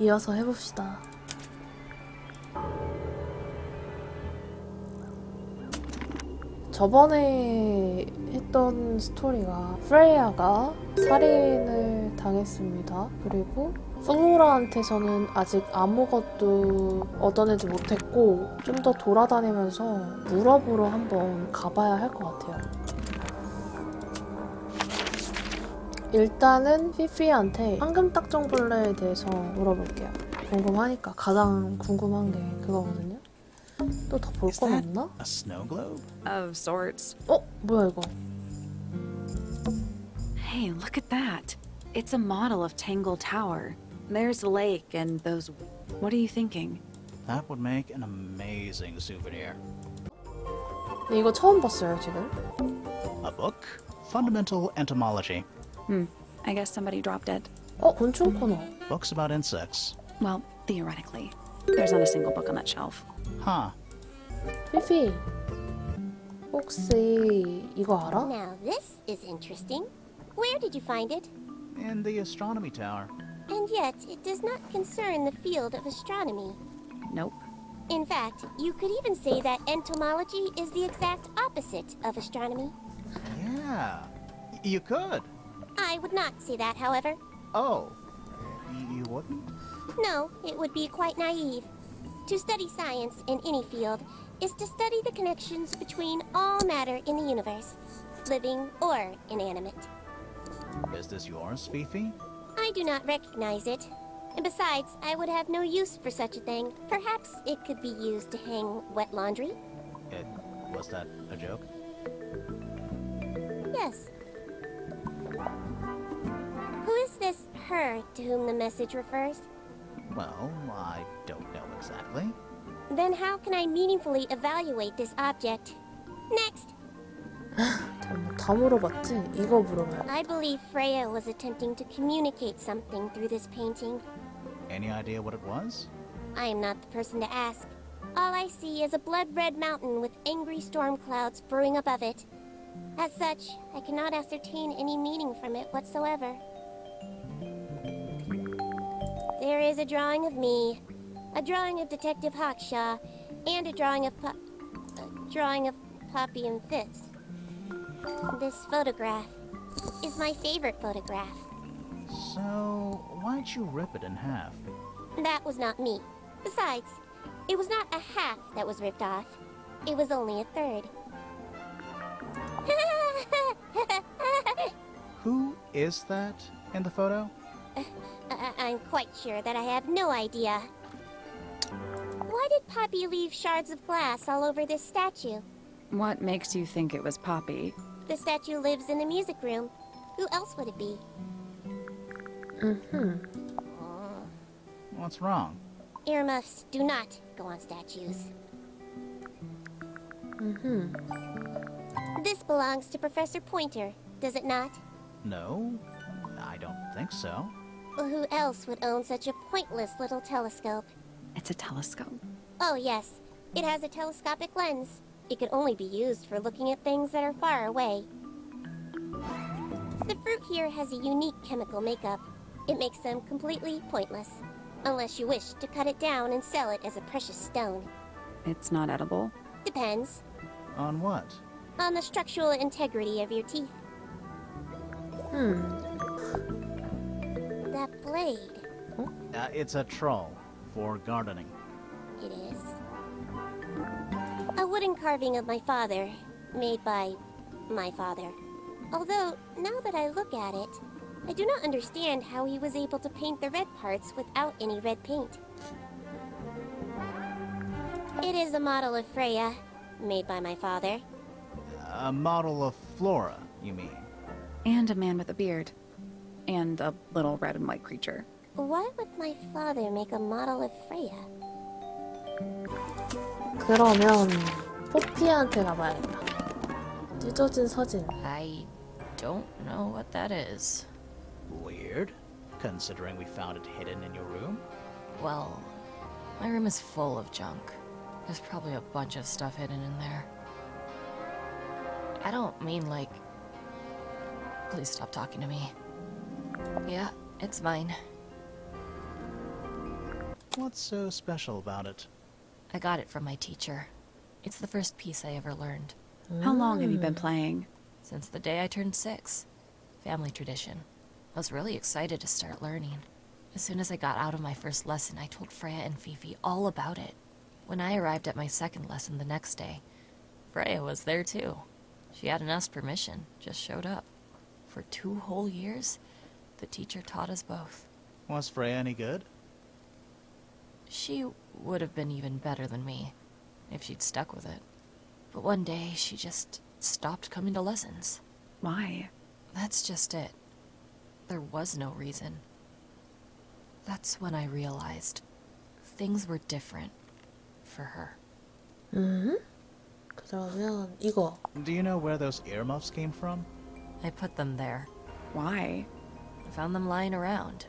이어서 해봅시다. 저번에 했던 스토리가 프레야가 살인을 당했습니다. 그리고 플로라한테서는 아직 아무것도 얻어내지 못했고 좀 더 돌아다니면서 물어보러 한번 가봐야 할 것 같아요. 일단은 피피한테 황금딱정벌레에 대해서 물어볼게요. 궁금하니까. 가장 궁금한 게 그거거든요. 또 더 볼 건 없나? A snow globe? Of sorts. 뭐야 이거? Hey, look at that. It's a model of Tangle Tower. There's the lake and those... What are you thinking? That would make an amazing souvenir. 이거 처음 봤어요 지금. A book? Fundamental Entomology. I guess somebody dropped it. 곤충 코너. Books about insects. Well, theoretically. There's not a single book on that shelf. Huh. 피피, 혹시 이거 알아? Now this is interesting. Where did you find it? In the astronomy tower. And yet, it does not concern the field of astronomy. Nope. In fact, you could even say that entomology is the exact opposite of astronomy. Yeah. You could. I would not say that, however. Oh. You wouldn't? No, it would be quite naive. To study science in any field is to study the connections between all matter in the universe, living or inanimate. Is this yours, Fifi? I do not recognize it. And besides, I would have no use for such a thing. Perhaps it could be used to hang wet laundry? Was that a joke? Yes. Who is this her to whom the message refers? Well, I don't know exactly. Then how can I meaningfully evaluate this object? Next! 다 물어봤지? 이거 물어봐요. I believe Freya was attempting to communicate something through this painting. Any idea what it was? I am not the person to ask. All I see is a blood-red mountain with angry storm clouds brewing above it. As such, I cannot ascertain any meaning from it whatsoever. There is a drawing of me, a drawing of Detective Hawkshaw, and a drawing of Poppy and Fitz. This photograph is my favorite photograph. So, why'd you rip it in half? That was not me. Besides, it was not a half that was ripped off. It was only a third. Who is that in the photo? I'm quite sure that I have no idea. Why did Poppy leave shards of glass all over this statue? What makes you think it was Poppy? The statue lives in the music room. Who else would it be? What's wrong? Earmuffs do not go on statues. This belongs to Professor Pointer, does it not? No, I don't think so. Well, who else would own such a pointless little telescope? It's a telescope. Oh, yes. It has a telescopic lens. It could only be used for looking at things that are far away. The fruit here has a unique chemical makeup. It makes them completely pointless, unless you wish to cut it down and sell it as a precious stone. It's not edible? Depends. On what? On the structural integrity of your teeth. That blade. It's a troll for gardening. It is. A wooden carving of my father, made by my father. Although, now that I look at it, I do not understand how he was able to paint the red parts without any red paint. It is a model of Freya, made by my father. A model of Flora, you mean? And a man with a beard. And a little red and white creature. Why would my father make a model of Freya? 그러면 포피한테 가봐야겠다. 찢어진 서진. I don't know what that is. Weird, considering we found it hidden in your room. Well, my room is full of junk. There's probably a bunch of stuff hidden in there. I don't mean like... Please stop talking to me. Yeah, it's mine. What's so special about it? I got it from my teacher. It's the first piece I ever learned. How long have you been playing? Since the day I turned 6. Family tradition. I was really excited to start learning. As soon as I got out of my first lesson, I told Freya and Fifi all about it. When I arrived at my second lesson the next day, Freya was there too. She hadn't asked permission, just showed up. For 2 whole years, the teacher taught us both. Was Freya any good? She would have been even better than me, if she'd stuck with it. But one day, she just stopped coming to lessons. Why? That's just it. There was no reason. That's when I realized things were different for her. 그러면 이거. Do you know where those earmuffs came from? I put them there. Why? I found them lying around.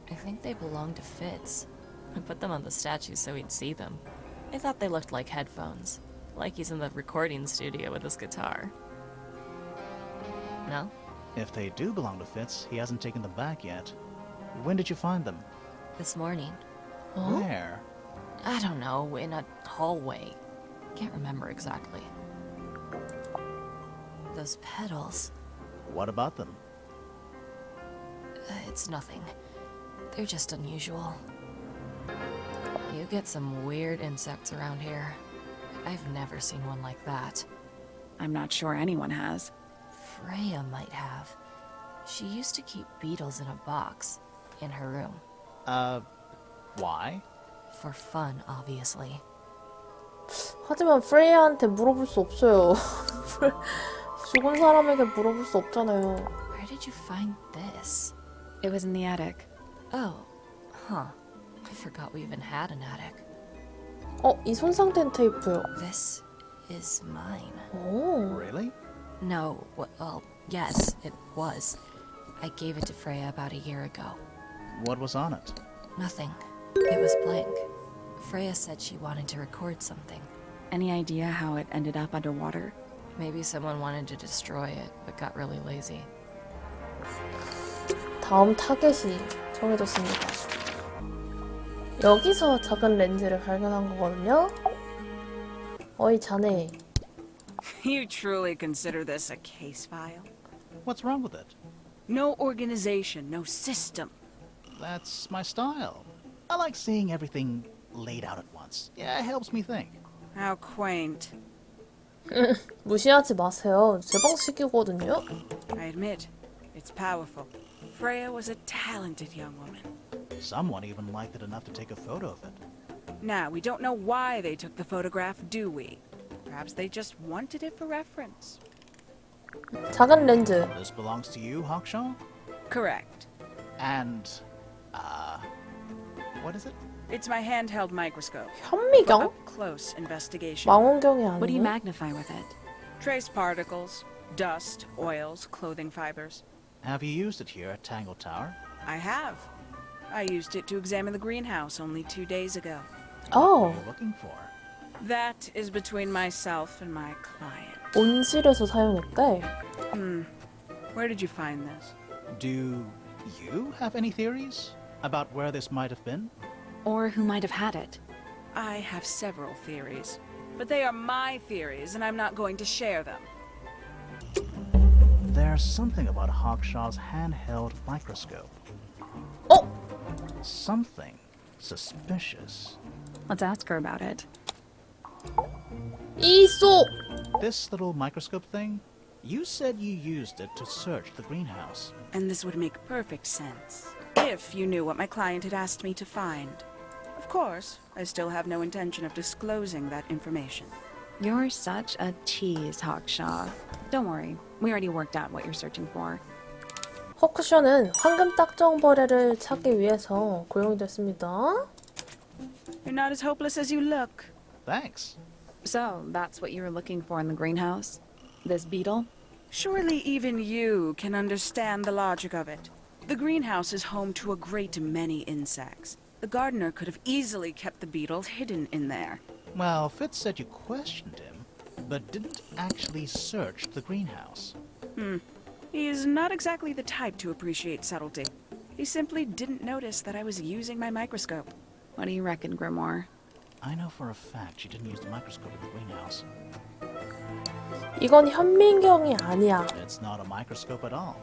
I think they belonged to Fitz. I put them on the statue so he'd see them. I thought they looked like headphones, like he's in the recording studio with his guitar. No? If they do belong to Fitz, he hasn't taken them back yet. When did you find them? This morning. Where? I don't know, in a hallway. Can't remember exactly. Those petals. What about them? It's nothing. They're just unusual. You get some weird insects around here. I've never seen one like that. I'm not sure anyone has. Freya might have. She used to keep beetles in a box in her room. Why? For fun, obviously. 하지만 프레이한테 물어볼 수 없어요. 죽은 사람에게 물어볼 수 없잖아요. Where did you find this? It was in the attic. Oh, huh. I forgot we even had an attic. 이 손상된 테이프요. This is mine. 오. Really? No, well, yes, it was. I gave it to Freya about a year ago. What was on it? Nothing. It was blank. Freya said she wanted to record something. Any idea how it ended up underwater? Maybe someone wanted to destroy it, but got really lazy. 다음 타겟이 정해졌습니다. 여기서 작은 렌즈를 발견한 거거든요. 어이 자네. You truly consider this a case file? What's wrong with it? No organization, no system. That's my style. I like seeing everything laid out at once. Yeah, it helps me think. How quaint. 무시하지 마세요. 제 방식이거든요. I admit, it's powerful. Freya was a talented young woman. Someone even liked it enough to take a photo of it. Now, we don't know why they took the photograph, do we? Perhaps they just wanted it for reference. 작은 렌즈. This belongs to you, Hawkshaw? Correct. And, what is it? It's my handheld microscope. 현미경? Up-close investigation. 망원경이 What do you 아니네. magnify with it? Trace particles, dust, oils, clothing fibers. Have you used it here at Tangle Tower? I have. I used it to examine the greenhouse only 2 days ago. What 어, are you looking for? That is between myself and my client. 온실에서 사용했대. Where did you find this? Do you have any theories about where this might have been? Or who might have had it? I have several theories, but they are my theories, and I'm not going to share them. There's something about Hawkshaw's handheld microscope. 어? Something suspicious. Let's ask her about it. 이소! This little microscope thing? You said you used it to search the greenhouse. And this would make perfect sense, if you knew what my client had asked me to find. Of course, I still have no intention of disclosing that information. You're such a tease, Hawkshaw. Don't worry, we already worked out what you're searching for. 허크쇼는 황금 딱정벌레를 찾기 위해서 고용됐습니다. You're not as hopeless as you look. Thanks. So, that's what you were looking for in the greenhouse? This beetle? Surely even you can understand the logic of it. The greenhouse is home to a great many insects. The gardener could have easily kept the beetle hidden in there. Well, Fitz said you questioned him, but didn't actually search the greenhouse. He is not exactly the type to appreciate subtlety. He simply didn't notice that I was using my microscope. What do you reckon, Grimoire? I know for a fact she didn't use the microscope in the greenhouse. 이건 현민경이 아니야. It's not a microscope at all.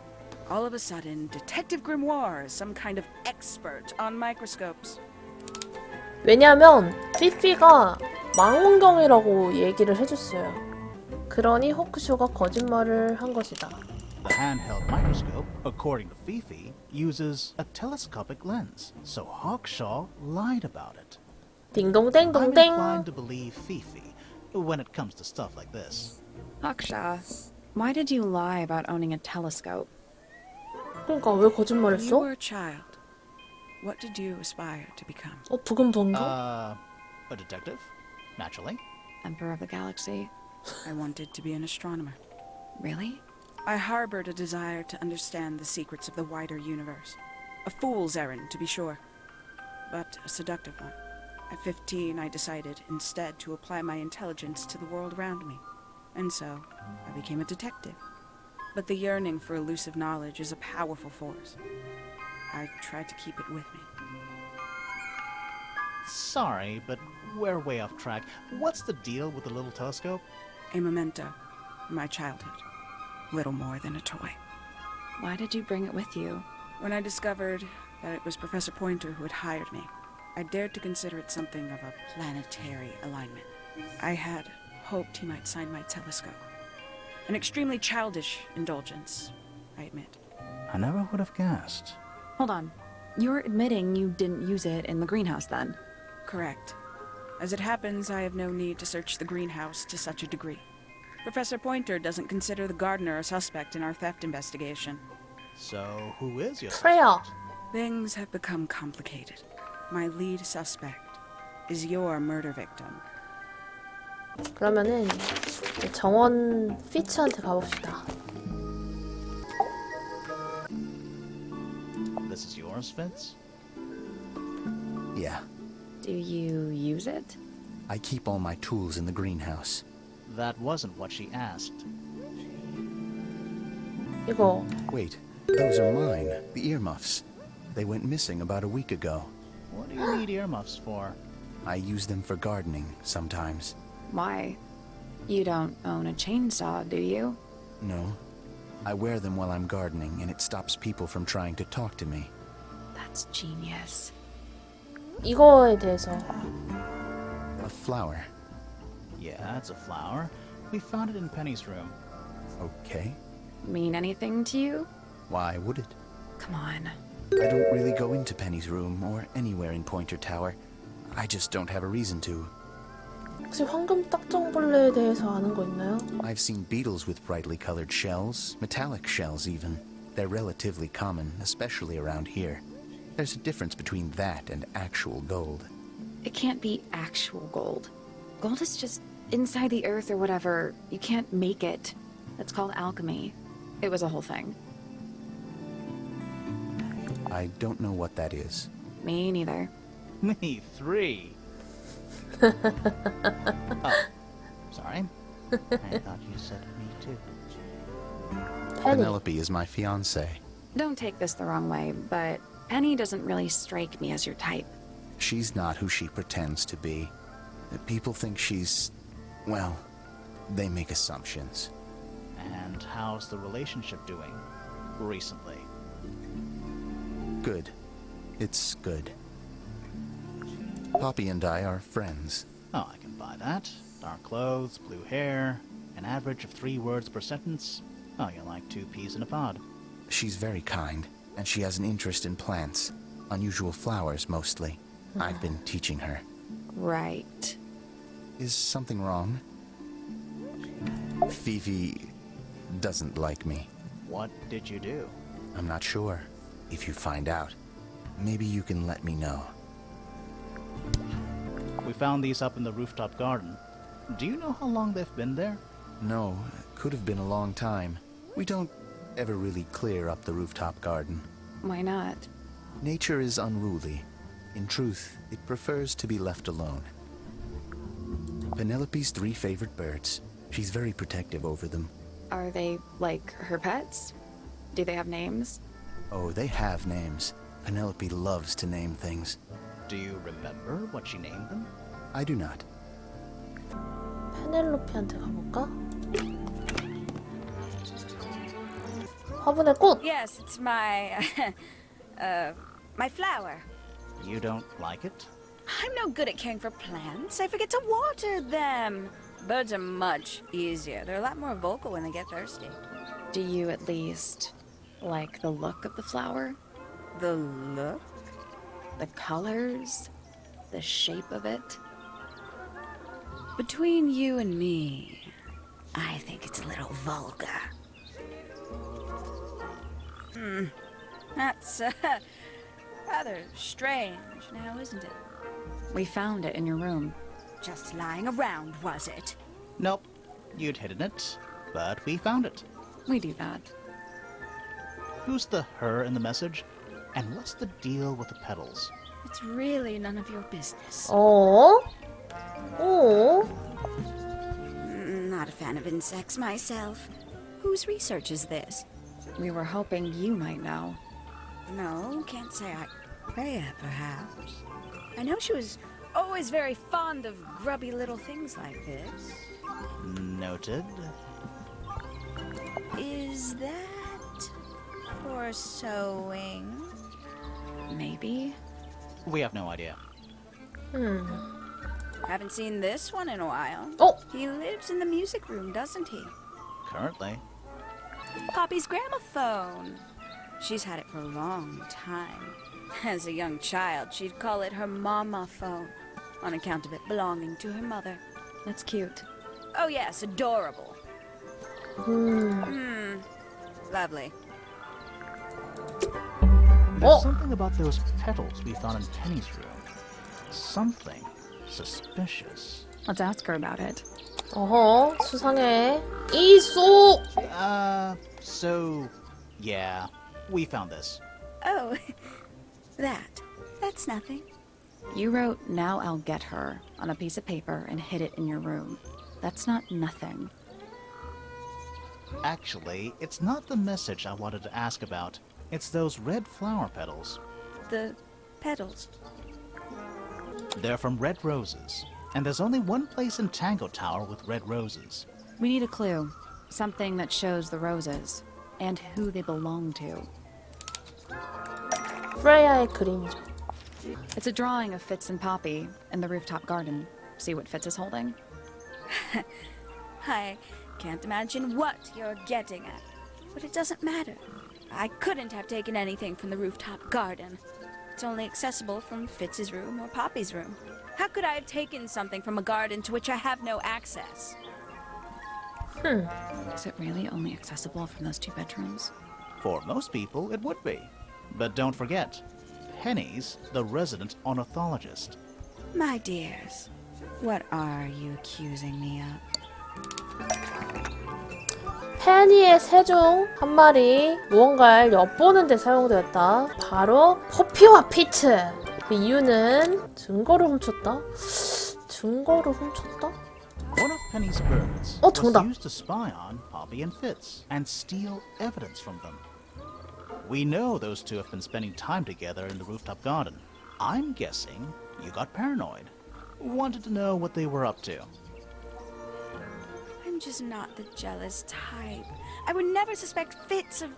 All of a sudden, Detective Grimoire is some kind of expert on microscopes. 왜냐면 피피가 망원경이라고 얘기를 해줬어요. 그러니 호크쇼가 거짓말을 한 것이다. The handheld microscope, according to Fifi, uses a telescopic lens, so Hawkshaw lied about it. I'm 딩동댕동댕. inclined to believe Fifi when it comes to stuff like this. Haksha, why did you lie about owning a telescope? 그러니까 왜 When you 거짓말했어? were a child, what did you aspire to become? 부금번개? A detective? Naturally. Emperor of the Galaxy? I wanted to be an astronomer. Really? I harbored a desire to understand the secrets of the wider universe. A fool's errand, to be sure, but a seductive one. At 15, I decided instead to apply my intelligence to the world around me. And so, I became a detective. But the yearning for elusive knowledge is a powerful force. I tried to keep it with me. Sorry, but we're way off track. What's the deal with the little telescope? A memento of my childhood. Little more than a toy. Why did you bring it with you? When I discovered that it was Professor Pointer who had hired me, I dared to consider it something of a planetary alignment. I had hoped he might sign my telescope. An extremely childish indulgence, I admit. I never would have guessed. Hold on. You're admitting you didn't use it in the greenhouse then? Correct. As it happens, I have no need to search the greenhouse to such a degree. Professor Pointer doesn't consider the gardener a suspect in our theft investigation. So, who is your 프레야. suspect? Things have become complicated. My lead suspect is your murder victim. 그러면은 정원 피츠한테 가봅시다. This is yours, Fitz? Yeah, Do you use it? I keep all my tools in the greenhouse. That wasn't what she asked. 이거 Wait, those are mine, the earmuffs. They went missing about a week ago. What do you need earmuffs for? I use them for gardening sometimes. Why? You don't own a chainsaw, do you? No, I wear them while I'm gardening, and it stops people from trying to talk to me. That's genius. 이거에 대해서 A flower. Yeah, it's a flower. We found it in Penny's room. Okay. Mean anything to you? Why would it? Come on. I don't really go into Penny's room or anywhere in Pointer Tower. I just don't have a reason to. 혹시 황금 딱정벌레에 대해서 아는 거 있나요? I've seen beetles with brightly colored shells, metallic shells even. They're relatively common, especially around here. There's a difference between that and actual gold. It can't be actual gold. Gold is just inside the earth or whatever. You can't make it. That's called alchemy. It was a whole thing. I don't know what that is. Me neither. Me, 3. Oh, sorry. I thought you said me too. 페니. Penelope is my fiancée. Don't take this the wrong way, but Penny doesn't really strike me as your type. She's not who she pretends to be. People think she's... well, they make assumptions. And how's the relationship doing? Recently. Good. It's good. Poppy and I are friends. Oh, I can buy that. Dark clothes, blue hair, an average of 3 words per sentence. Oh, you're like 2 peas in a pod. She's very kind, and she has an interest in plants. Unusual flowers, mostly. I've been teaching her. Right. Is something wrong? Fifi doesn't like me. What did you do? I'm not sure. If you find out, maybe you can let me know. We found these up in the rooftop garden. Do you know how long they've been there? No, it could have been a long time. We don't ever really clear up the rooftop garden. Why not? Nature is unruly. In truth, it prefers to be left alone. Penelope's 3 favorite birds. She's very protective over them. Are they like her pets? Do they have names? Oh, they have names. Penelope loves to name things. Do you remember what she named them? I do not. 페넬로피한테 가볼까? 화분의 꽃! Yes, it's my... my flower. You don't like it? I'm no good at caring for plants. I forget to water them. Birds are much easier. They're a lot more vocal when they get thirsty. Do you at least like the look of the flower? The look? The colors? The shape of it? Between you and me, I think it's a little vulgar. That's rather strange now, isn't it? We found it in your room. Just lying around, was it? Nope. You'd hidden it, but we found it. We do that. Who's the her in the message? And what's the deal with the petals? It's really none of your business. 어? 어? Not a fan of insects myself. Whose research is this? We were hoping you might know. No, can't say I... Freya, perhaps. I know she was always very fond of grubby little things like this. Noted. Is that for sewing? Maybe? We have no idea. Haven't seen this one in a while. Oh! He lives in the music room, doesn't he? Currently. Poppy's gramophone. She's had it for a long time. As a young child, she'd call it her mama phone, on account of it belonging to her mother. That's cute. Oh yes, adorable. Lovely. There's something about those petals we found in Penny's room. Something suspicious. Let's ask her about it. 어허, 수상해. 이소! So, yeah, we found this. Oh, that's nothing. You wrote, "Now I'll get her," on a piece of paper and hid it in your room. That's not nothing. Actually, it's not the message I wanted to ask about. It's those red flower petals. The petals. They're from red roses. And there's only one place in Tangle Tower with red roses. We need a clue. Something that shows the roses. And who they belong to. 프레야의 그림이죠. It's a drawing of Fitz and Poppy in the rooftop garden. See what Fitz is holding? I can't imagine what you're getting at. But it doesn't matter. I couldn't have taken anything from the rooftop garden. It's only accessible from Fitz's room or Poppy's room. How could I have taken something from a garden to which I have no access? Is it really only accessible from those two bedrooms? For most people, it would be. But don't forget, Penny's the resident ornithologist. My dears, what are you accusing me of? 페니의 새 중 한 마리 무언가를 엿보는 데 사용되었다. 바로 퍼피와 피트. 그 이유는 증거를 훔쳤다? 증거를 훔쳤다? One of Penny's birds Oh, was 정답. used to spy on Poppy and Fitz and steal evidence from them. We know those two have been spending time together in the rooftop garden. I'm guessing you got paranoid. Wanted to know what they were up to. I'm just not the jealous type. I would never suspect Fitz of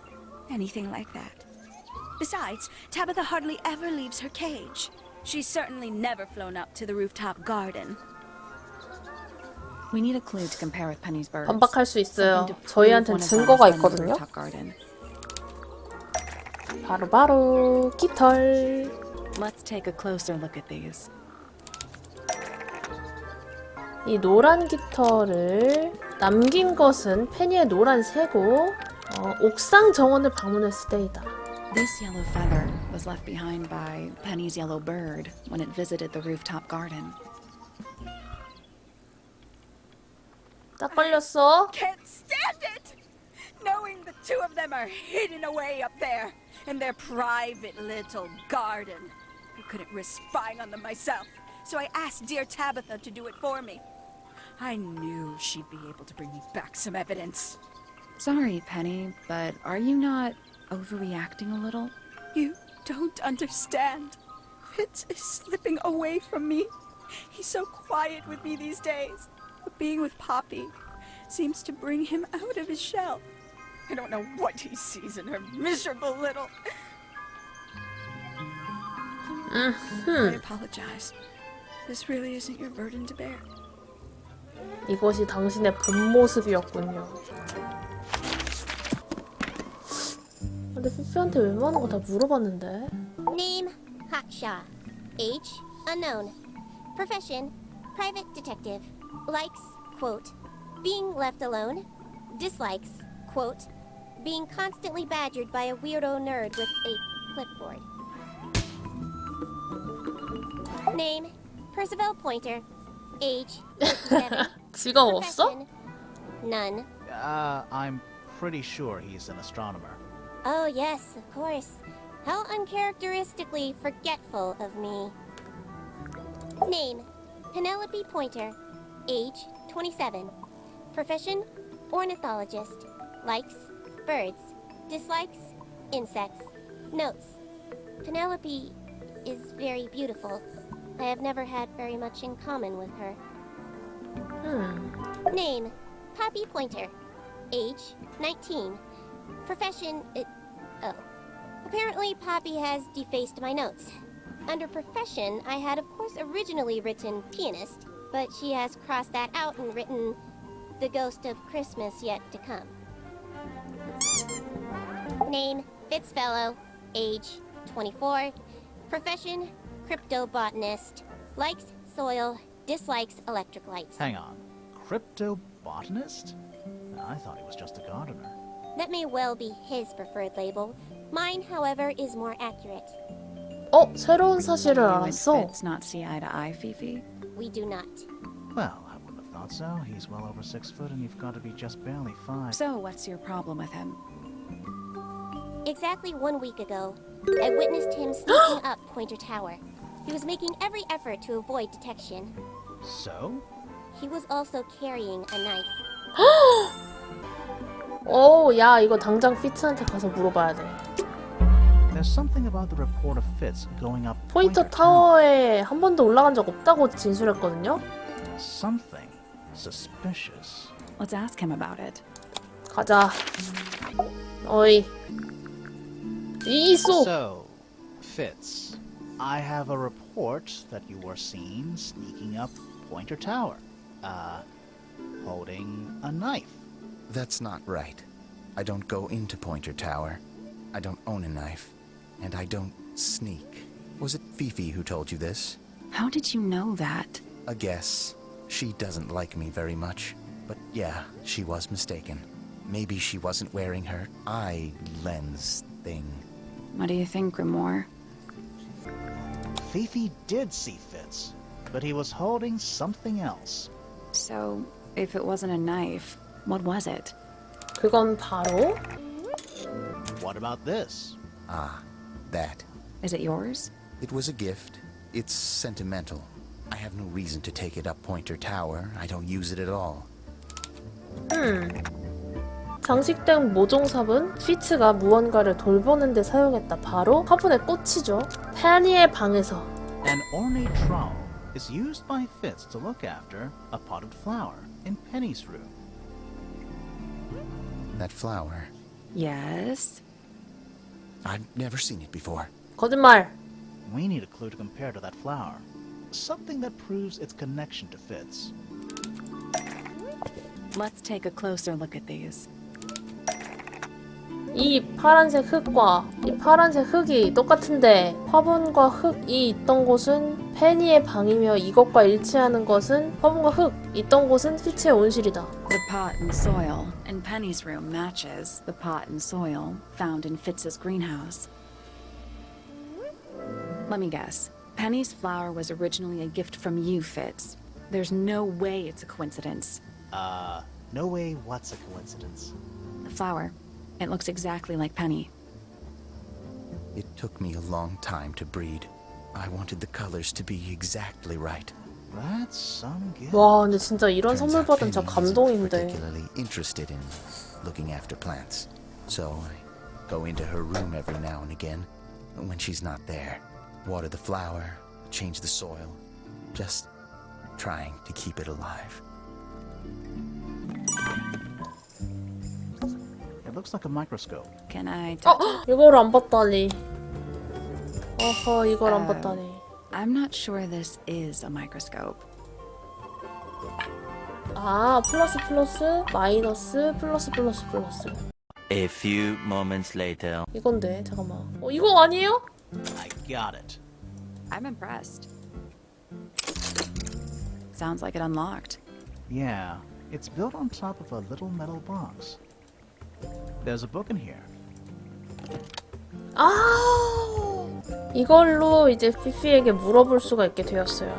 anything like that. Besides, Tabitha hardly ever leaves her cage. She's certainly never flown up to the rooftop garden. We need a clue to compare with Penny's birds. 반박할 수 있어요. Something to prove 저희한텐 one of them 증거가 has been in the 있거든요. rooftop garden. 바로 깃털. Let's take a closer look at these. 이 노란 깃털을 남긴 것은 페니의 노란 새고 옥상 정원을 방문했을 때이다. This yellow feather was left behind by Penny's yellow bird when it visited the rooftop garden. 딱 걸렸어. Can't stand it! Knowing the two of them are hidden away up there in their private little garden. I couldn't risk spying on them myself, so I asked dear Tabitha to do it for me. I knew she'd be able to bring me back some evidence. Sorry, Penny, but are you not overreacting a little? You don't understand. Fitz is slipping away from me. He's so quiet with me these days. But being with Poppy seems to bring him out of his shell. I don't know what he sees in her miserable little... I apologize. This really isn't your burden to bear. 이것이 당신의 본 모습이었군요. 근데 피피한테 웬만한 거 다 물어봤는데. Name, Hawkshaw. Age, unknown. Profession, private detective. Likes, quote, being left alone. Dislikes, quote, being constantly badgered by a weirdo nerd with a clipboard. Name, Percival Pointer. Age, 57. 직업 없어? Profession, none. I'm pretty sure he's an astronomer. Oh yes, of course. How uncharacteristically forgetful of me. Name, Penelope Pointer. Age, 27. Profession, ornithologist. Likes, birds. Dislikes, insects. Notes, Penelope is very beautiful. I have never had very much in common with her. Name, Poppy Pointer. Age, 19. Profession, oh. Apparently Poppy has defaced my notes. Under profession, I had of course originally written pianist, but she has crossed that out and written the ghost of Christmas yet to come. Name, Fitzfellow. Age, 24. Profession, cryptobotanist. Likes soil, dislikes electric lights. Hang on. Cryptobotanist? I thought he was just a gardener. That may well be his preferred label. Mine, however, is more accurate. 새로운 사실을 You and 알았어. Fitz not see eye to eye, Fifi? We do not. Well, I wouldn't have thought so. He's well over 6 foot and you've got to be just barely 5. So, what's your problem with him? Exactly 1 week ago, I witnessed him sneaking up Pointer Tower. He was making every effort to avoid detection. So? He was also carrying a knife. 야, 이거 당장 피츠한테 가서 물어봐야 돼. There's something about the report of Fitz going up 포인터 타워에 한 번도 올라간 적 없다고 진술했거든요? Something suspicious. Let's ask him about it. 가자. 어이. 이소! So, Fitz, I have a report that you were seen sneaking up Pointer Tower. Holding a knife. That's not right. I don't go into Pointer Tower. I don't own a knife. And I don't sneak. Was it Fifi who told you this? How did you know that? A guess. She doesn't like me very much. But yeah, she was mistaken. Maybe she wasn't wearing her eye lens thing. What do you think, Grimoire? Fifi did see Fitz, but he was holding something else. So, if it wasn't a knife, what was it? 그건 바로 What about this? Ah, that. Is it yours? It was a gift. It's sentimental. I have no reason to take it up Pointer Tower. I don't use it at all. 장식된 모종삽은 피츠가 무언가를 돌보는 데 사용했다. 바로 화분의 꽃이죠. 페니의 방에서. An ornate trowel is used by Fitz to look after a potted flower in Penny's room. That flower. Yes. I've never seen it before. 거짓말. We need a clue to compare to that flower. Something that proves its connection to Fitz. Let's take a closer look at these. 이 파란색 흙과 이 파란색 흙이 똑같은데 화분과 흙이 있던 곳은 페니의 방이며 이것과 일치하는 것은 화분과 흙 있던 곳은 피츠의 온실이다. The pot and soil in Penny's room matches the pot and soil found in Fitz's greenhouse. Let me guess. Penny's flower was originally a gift from you, Fitz. There's no way it's a coincidence. No way what's a coincidence. The flower. It looks exactly like Penny. It took me a long time to breed. I wanted the colors to be exactly right. That's some gift. 와, 근데 진짜 이런 Turns 선물 out 받으면 진짜 Penny isn't 감동인데. particularly interested in looking after plants. So I go into her room every now and again when she's not there. water the flower, change the soil, just trying to keep it alive. It looks like a microscope. Can I touch 이걸 안 봤다니. 어허, 이걸 안 봤다니. I'm not sure this is a microscope. 아, 플러스 플러스 마이너스 플러스 플러스 플러스. A few moments later. 이건데 잠깐만. 이거 아니에요? I got it. I'm impressed. Sounds like it unlocked. Yeah, it's built on top of a little metal box. There's a book in here. 아, 이걸로 이제 피피에게 물어볼 수가 있게 되었어요.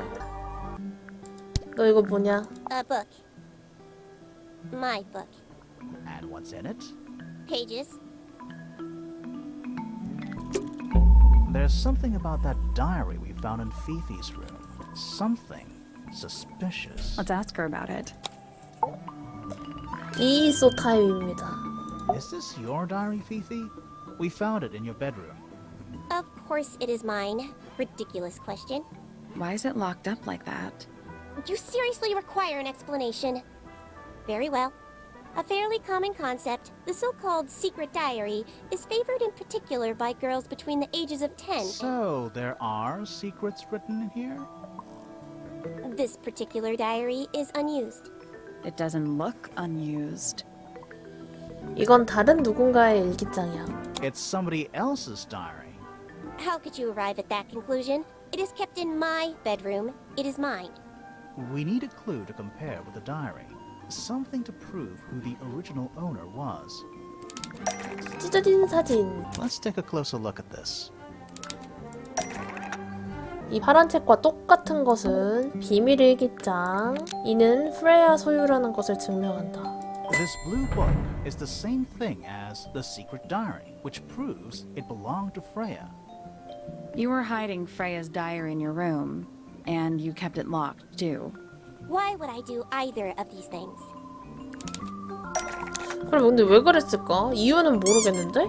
너 이거 뭐냐? A book. My book. And what's in it? Pages. There's something about that diary we found in Fifi's room. Something suspicious. Let's ask her about it. 이소 타임입니다. Is this your diary, Fifi? We found it in your bedroom. Of course it is mine. Ridiculous question. Why is it locked up like that? You seriously require an explanation. Very well. A fairly common concept, the so-called secret diary, is favored in particular by girls between the ages of 10. So, there are secrets written in here? This particular diary is unused. It doesn't look unused. 이건 다른 누군가의 일기장이야. It's somebody else's diary. How could you arrive at that conclusion? It is kept in my bedroom. It is mine. We need a clue to compare with the diary. Something to prove who the original owner was. 찢어진 사진. Let's take a closer look at this. 이 파란 책과 똑같은 것은 비밀 일기장. 이는 프레야 소유라는 것을 증명한다. This blue book is the same thing as the secret diary, which proves it belonged to Freya. You were hiding Freya's diary in your room, and you kept it locked, too. Why would I do either of these things? 그럼 근데 왜 그랬을까? 이유는 모르겠는데?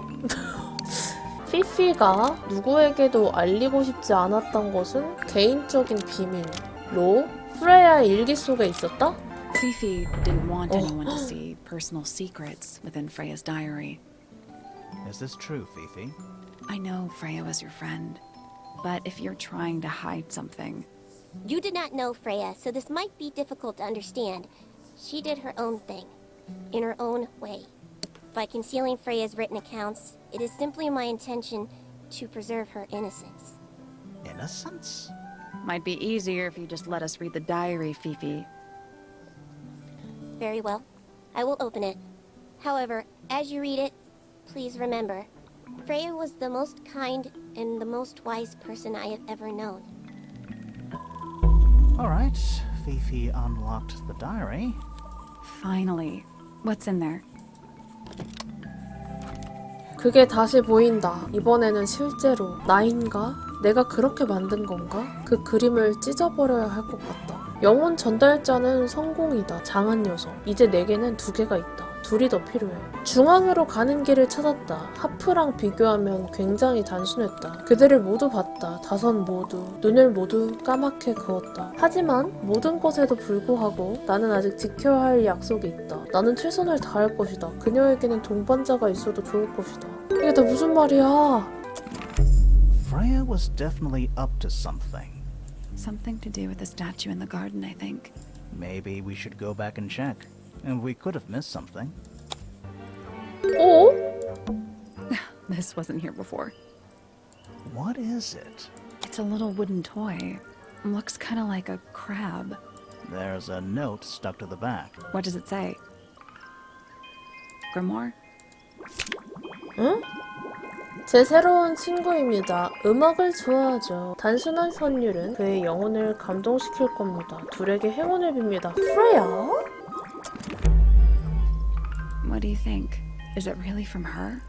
피피가 누구에게도 알리고 싶지 않았던 것은 개인적인 비밀로 프레야의 일기 속에 있었다? Fifi didn't want anyone to see personal secrets within Freya's diary. Is this true, Fifi? I know Freya was your friend, but if you're trying to hide something, You did not know Freya, so this might be difficult to understand. She did her own thing, in her own way. By concealing Freya's written accounts, it is simply my intention to preserve her innocence. Innocence? might be easier if you just let us read the diary, Fifi. Very well. I will open it. However, as you read it, please remember, Freya was the most kind and the most wise person I have ever known. All right, Fifi unlocked the diary. Finally. What's in there? 그게 다시 보인다. 이번에는 실제로 나인가? 내가 그렇게 만든 건가? 그 그림을 찢어버려야 할 것 같다. 영혼 전달자는 성공이다. 장한 녀석. 이제 내게는 2개가 있다. 둘이 더 필요해. 중앙으로 가는 길을 찾았다. 하프랑 비교하면 굉장히 단순했다. 그들을 모두 봤다. 5 모두. 눈을 모두 까맣게 그었다. 하지만 모든 것에도 불구하고 나는 아직 지켜야 할 약속이 있다. 나는 최선을 다할 것이다. 그녀에게는 동반자가 있어도 좋을 것이다. 이게 다 무슨 말이야? Freya was definitely up to something. Something to do with the statue in the garden, I think. Maybe we should go back and check. And we could have missed something. 어? This wasn't here before. What is it? It's a little wooden toy. Looks kind of like a crab. There's a note stuck to the back. What does it say? Grimoire? 응? 제 새로운 친구입니다. 음악을 좋아하죠. 단순한 선율은 그의 영혼을 감동시킬 겁니다. 둘에게 행운을 빕니다. 프레야? What do you think? Is it really from her?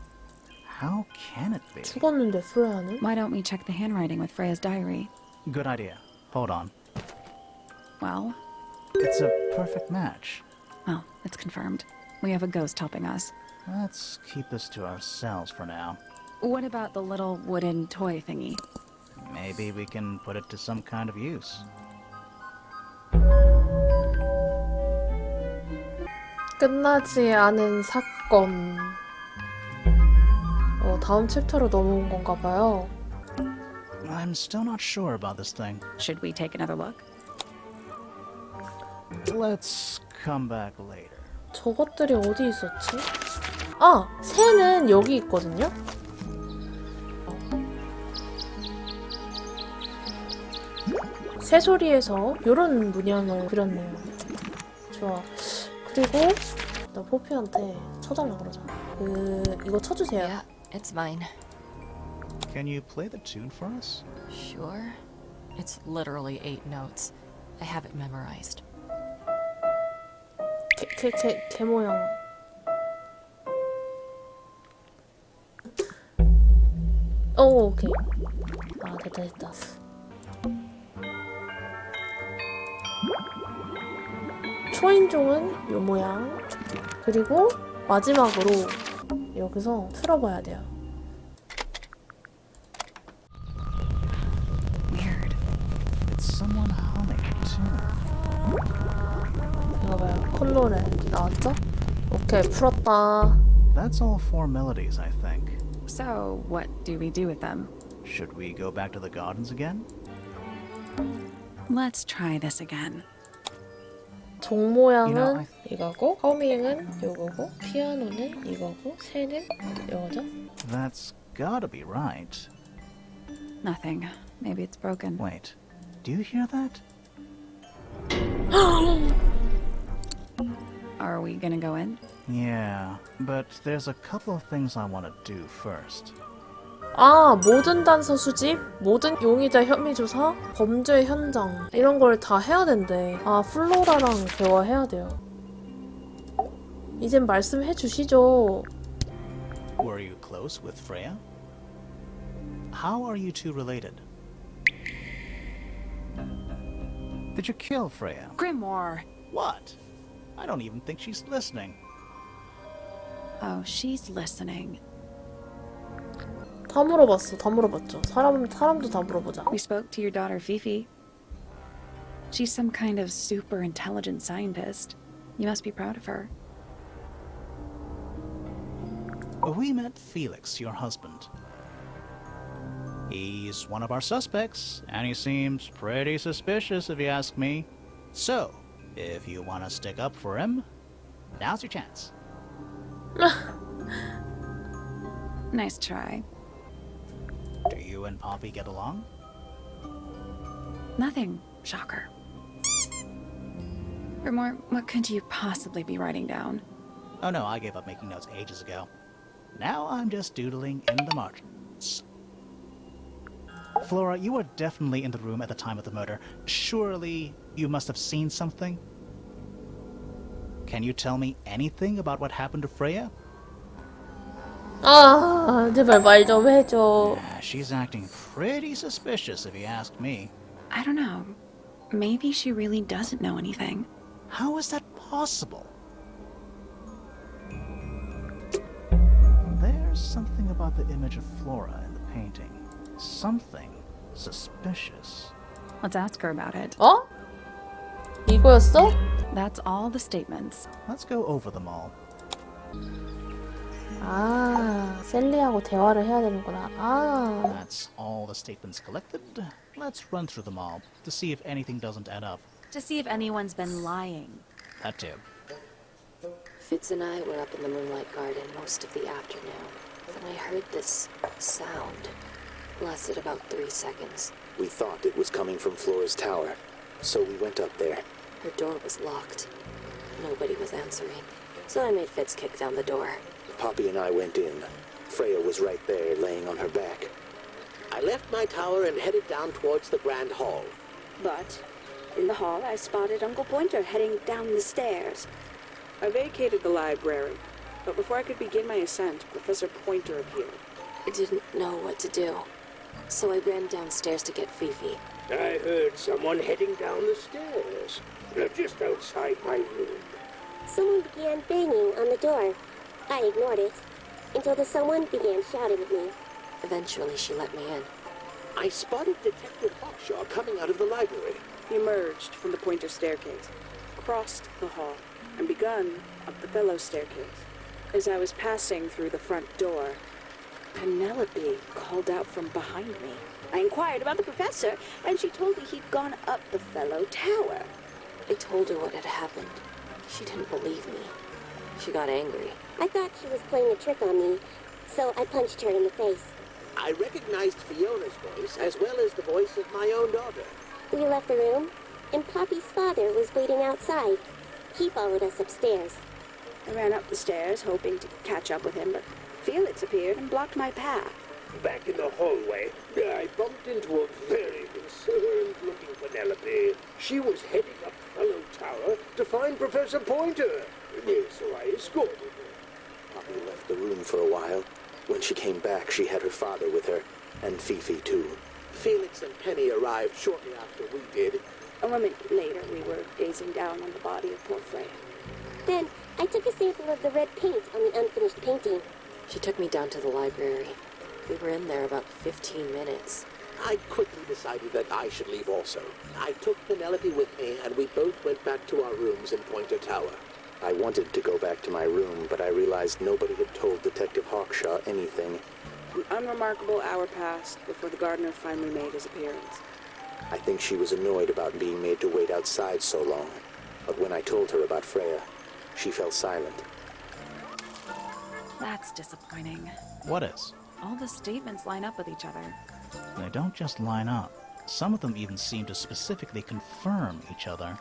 How can it be? 죽었는데 프레야는? Why don't we check the handwriting with Freya's diary? Good idea. Hold on. Well, It's a perfect match. well, it's confirmed. We have a ghost helping us. Let's keep this to ourselves for now. What about the little wooden toy thingy? Maybe we can put it to some kind of use. 끝나지 않은 사건. 다음 챕터로 넘어온 건가 봐요. I'm still not sure about this thing. Should we take another look? Let's come back later. 저것들이 어디 있었지? 아! 새는 여기 있거든요? 새소리에서 요런 문양을 그렸네요. 좋아. 그리고 나 포피한테 쳐달라 그러자. 이거 쳐주세요. Yeah, it's mine. Can you play the tune for us? Sure. It's literally 8 notes. I have it memorized. 개 모양. 오, 오케이. 아, 됐다. 초인종은 요 모양. 그리고 마지막으로 여기서 틀어봐야 돼요. Weird. It's someone humming a tune. 이거 봐요. 콧노래 나왔죠? 오케이, 풀었다. That's all 4 melodies, I think. So, what do we do with them? Should we go back to the gardens again? Let's try this again. 종 모양은 이거고, 허밍은 요거고, 피아노는 이거고, 새는 요거죠? That's gotta be right. Nothing. Maybe it's broken. Wait, do you hear that? Are we gonna go in? Yeah, but there's a couple of things I want to do first. 아, 모든 단서 수집, 모든 용의자 혐의 조사, 범죄 현장 이런 걸 다 해야 된대. 아, 플로라랑 대화해야 돼요. 이젠 말씀해 주시죠. Were you close with Freya? How are you two related? Did you kill Freya? Grimoire! What? I don't even think she's listening. Oh, she's listening. 다 물어봤죠. 사람도 다 물어보자. We spoke to your daughter Fifi. She's some kind of super intelligent scientist. You must be proud of her. We met Felix, your husband. He's one of our suspects, and he seems pretty suspicious if you ask me. So, if you want to stick up for him, now's your chance. Nice try. Do you and Poppy get along? Nothing. Shocker. Grimoire, what could you possibly be writing down? Oh no, I gave up making notes ages ago. Now I'm just doodling in the margins. Flora, you were definitely in the room at the time of the murder. Surely you must have seen something? Can you tell me anything about what happened to Freya? 아, 제발 말 좀 해줘. She's acting pretty suspicious if you ask me. I don't know. Maybe she really doesn't know anything. How is that possible? There's something about the image of Flora in the painting. Something suspicious. Let's ask her about it. 어? 이거였어? That's all the statements. Let's go over them all. 아, 셀리하고 대화를 해야 되는구나. 아. That's all the statements collected. Let's run through them all to see if anything doesn't add up. To see if anyone's been lying. That too. Fitz and I were up in the Moonlight Garden most of the afternoon. Then I heard this sound. Lasted about 3 seconds. We thought it was coming from Flora's tower, so we went up there. Her door was locked. Nobody was answering. So I made Fitz kick down the door. Poppy and I went in. Freya was right there, laying on her back. I left my tower and headed down towards the Grand Hall. But in the hall, I spotted Uncle Pointer heading down the stairs. I vacated the library, but before I could begin my ascent, Professor Pointer appeared. I didn't know what to do, so I ran downstairs to get Fifi. I heard someone heading down the stairs. They're just outside my room. Someone began banging on the door. I ignored it until the someone began shouting at me. Eventually, she let me in. I spotted Detective Hawkshaw coming out of the library. He emerged from the pointer staircase, crossed the hall, and begun up the fellow staircase. As I was passing through the front door, Penelope called out from behind me. I inquired about the professor, and she told me he'd gone up the fellow tower. I told her what had happened. She didn't believe me. She got angry. I thought she was playing a trick on me, so I punched her in the face. I recognized Fiona's voice as well as the voice of my own daughter. We left the room, and Poppy's father was waiting outside. He followed us upstairs. I ran up the stairs, hoping to catch up with him, but Felix appeared and blocked my path. Back in the hallway, I bumped into a very concerned-looking Penelope. She was heading up Fellow Tower to find Professor Pointer. So I escorted her. Poppy left the room for a while. When she came back, she had her father with her, and Fifi too. Felix and Penny arrived shortly after we did. A moment later, we were gazing down on the body of poor Freya. Then, I took a sample of the red paint on the unfinished painting. She took me down to the library. We were in there about 15 minutes. I quickly decided that I should leave also. I took Penelope with me, and we both went back to our rooms in Pointer Tower. I wanted to go back to my room, but I realized nobody had told Detective Hawkshaw anything. An unremarkable hour passed before the gardener finally made his appearance. I think she was annoyed about being made to wait outside so long. But when I told her about Freya, she fell silent. That's disappointing. What is? All the statements line up with each other. They don't just line up. Some of them even seem to specifically confirm each other.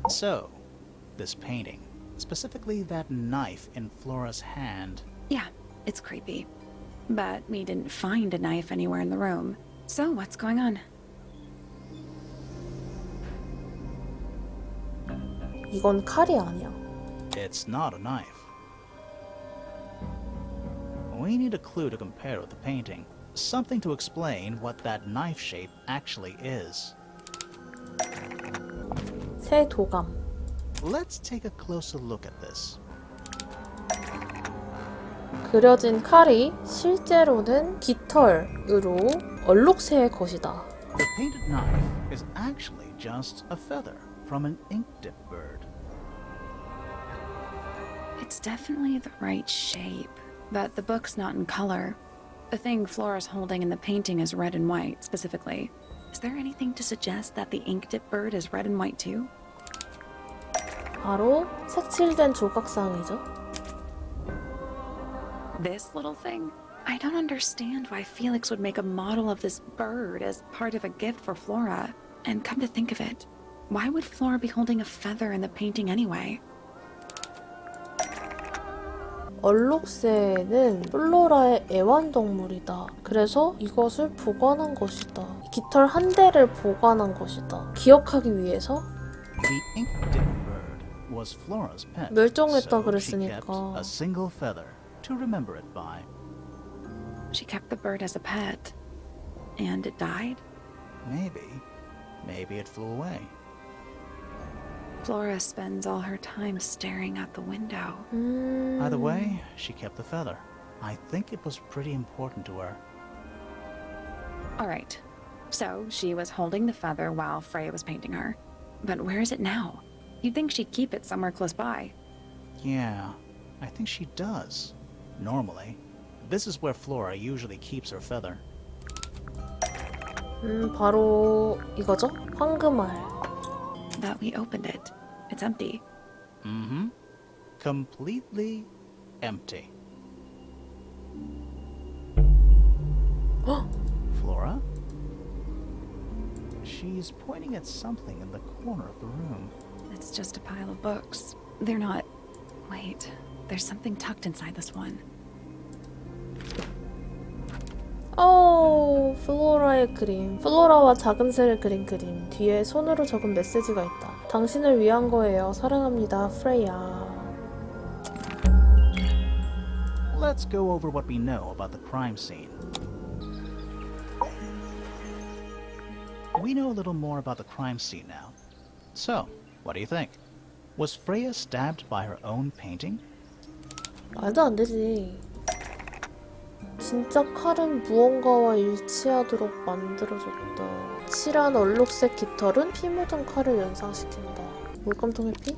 So, this painting, specifically that knife in Flora's hand. Yeah, it's creepy. But we didn't find a knife anywhere in the room. So what's going on? 이건 칼이 아니야. It's not a knife. We need a clue to compare with the painting. Something to explain what that knife shape actually is. 새 도감. Let's take a closer look at this. 그려진 칼이 실제로는 깃털으로 얼룩새의 것이다. The painted knife is actually just a feather from an ink-dip bird. It's definitely the right shape, but the book's not in color. The thing Flora's holding in the painting is red and white, specifically. Is there anything to suggest that the ink-dip bird is red and white too? 바로 색칠된 조각상이죠. This little thing? I don't understand why Felix would make a model of this bird as part of a gift for Flora. And come to think of it, why would Flora be holding a feather in the painting anyway? 얼룩새는 플로라의 애완동물이다. 그래서 이것을 보관한 것이다. 깃털 한 대를 보관한 것이다. 기억하기 위해서? The ink-dip bird was Flora's pet, 멸종했다 so she 그랬으니까. kept a single feather to remember it by. She kept the bird as a pet. And it died? Maybe it flew away. Flora spends all her time staring out the window. Either way, she kept the feather. I think it was pretty important to her. All right. So she was holding the feather while Freya was painting her. But where is it now? You'd think she'd keep it somewhere close by. Yeah, I think she does. Normally. This is where Flora usually keeps her feather. 바로 이거죠? 황금알. But we opened it. It's empty. Mm-hmm. Completely empty. Flora? She's pointing at something in the corner of the room. It's just a pile of books. They're not... Wait, there's something tucked inside this one. 플로라의 그림. 플로라와 작은 새를 그린 그림. 뒤에 손으로 적은 메시지가 있다. 당신을 위한 거예요. 사랑합니다, 프레야. Let's go over what we know about the crime scene. We know a little more about the crime scene now. So, what do you think? Was Freya stabbed by her own painting? 말도 안 되지. 진짜 칼은 무언가와 일치하도록 만들어졌다. 칠한 얼룩색 깃털은 피 묻은 칼을 연상시킨다. 물감통의 피?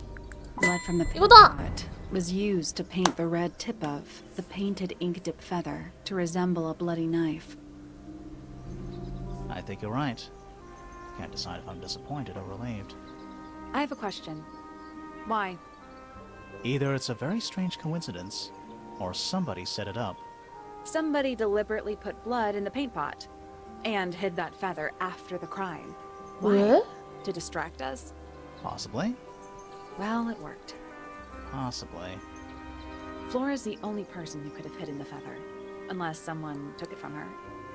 Blood from the 이거다! paint was used to paint the red tip of the painted ink dip feather to resemble a bloody knife. I think you're right. Can't decide if I'm disappointed or relieved. I have a question. Why? Either it's a very strange coincidence, or somebody set it up. Somebody deliberately put blood in the paint pot and hid that feather after the crime. Why? 왜? To distract us? Possibly. Well, it worked. Possibly. Flora's the only person who could have hidden the feather, unless someone took it from her.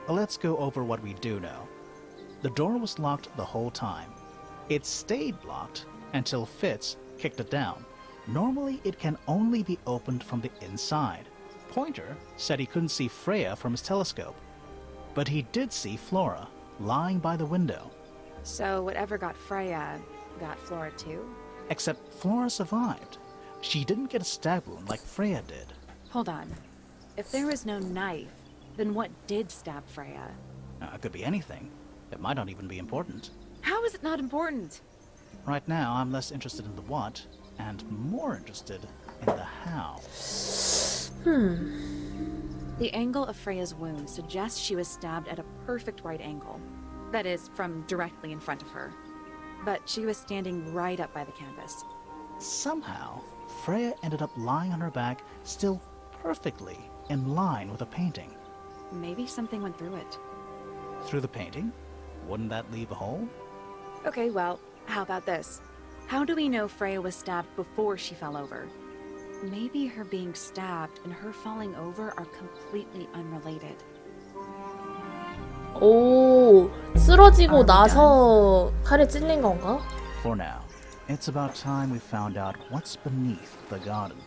Let's go over what we do know. The door was locked the whole time. It stayed locked until Fitz kicked it down. Normally, it can only be opened from the inside. Pointer said he couldn't see Freya from his telescope, but he did see Flora lying by the window. So whatever got Freya got Flora too? Except Flora survived. She didn't get a stab wound like Freya did. Hold on. If there was no knife, then what did stab Freya? It could be anything. It might not even be important. How is it not important? Right now, I'm less interested in the what, and more interested in the how. The angle of Freya's wound suggests she was stabbed at a perfect right angle. That is, from directly in front of her. But she was standing right up by the canvas. Somehow, Freya ended up lying on her back, still perfectly in line with the painting. Maybe something went through it. Through the painting? Wouldn't that leave a hole? Okay, well, how about this? How do we know Freya was stabbed before she fell over? Maybe her being stabbed and her falling over are completely unrelated. 오, 쓰러지고 나서 칼에 찔린 건가? For now, it's about time we found out what's beneath the garden.